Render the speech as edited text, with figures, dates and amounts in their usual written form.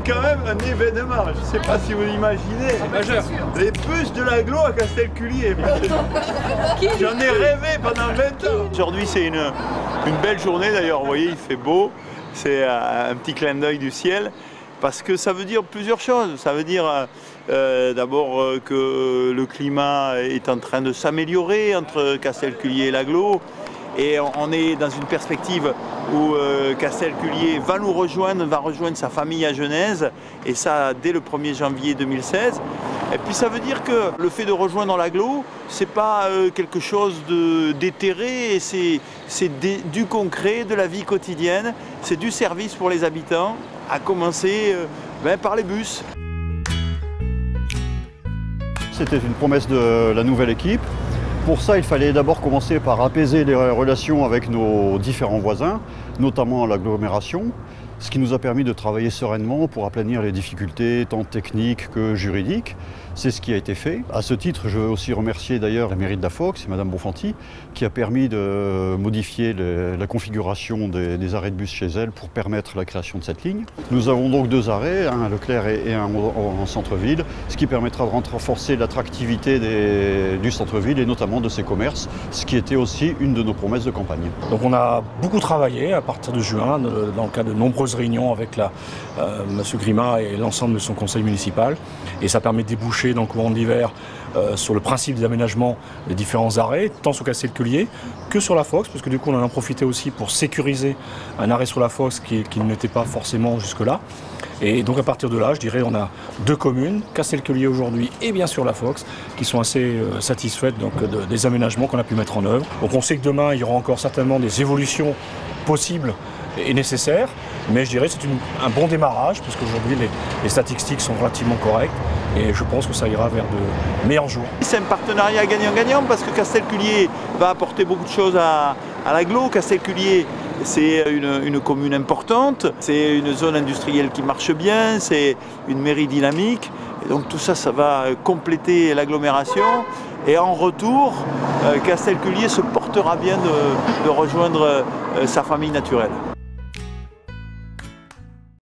quand même un événement. Je ne sais pas si vous l'imaginez. Majeur. Les bus de l'agglo à Castelculier. J'en ai rêvé pendant 20 ans. Aujourd'hui, c'est une belle journée d'ailleurs. Vous voyez, il fait beau. C'est un petit clin d'œil du ciel. Parce que ça veut dire plusieurs choses. Ça veut dire d'abord que le climat est en train de s'améliorer entre Castelculier et l'agglo. Et on est dans une perspective où Castelculier va rejoindre sa famille à Genèse, et ça dès le 1er janvier 2016. Et puis ça veut dire que le fait de rejoindre l'agglo, c'est pas quelque chose d'éthéré, c'est du concret, de la vie quotidienne, c'est du service pour les habitants, à commencer par les bus. C'était une promesse de la nouvelle équipe. Pour ça, il fallait d'abord commencer par apaiser les relations avec nos différents voisins, notamment l'agglomération, ce qui nous a permis de travailler sereinement pour aplanir les difficultés tant techniques que juridiques. C'est ce qui a été fait. À ce titre, je veux aussi remercier d'ailleurs la mairie de la Fox et Madame Bonfanti qui a permis de modifier la configuration des arrêts de bus chez elle pour permettre la création de cette ligne. Nous avons donc 2 arrêts, un à Leclerc et un en centre-ville, ce qui permettra de renforcer l'attractivité du centre-ville et notamment de ses commerces, ce qui était aussi une de nos promesses de campagne. Donc on a beaucoup travaillé à partir de juin, dans le cadre de nombreuses réunions avec M. Grima et l'ensemble de son conseil municipal. Et ça permet de déboucher dans le courant de l'hiver sur le principe d'aménagement des différents arrêts, tant sur Castelculier que sur la Fox, parce que du coup on en a profité aussi pour sécuriser un arrêt sur la Fox qui n'était pas forcément jusque-là. Et donc à partir de là, je dirais, on a 2 communes, Castelculier aujourd'hui et bien sûr la Fox, qui sont assez satisfaites donc, des aménagements qu'on a pu mettre en œuvre. Donc on sait que demain, il y aura encore certainement des évolutions possibles et nécessaires, mais je dirais que c'est un bon démarrage, parce qu'aujourd'hui les statistiques sont relativement correctes, et je pense que ça ira vers de meilleurs jours. C'est un partenariat gagnant-gagnant, parce que Castelculier va apporter beaucoup de choses à l'agglo. Castelculier, c'est une commune importante, c'est une zone industrielle qui marche bien, c'est une mairie dynamique, et donc tout ça, ça va compléter l'agglomération. Et en retour, Castelculier se portera bien de rejoindre sa famille naturelle.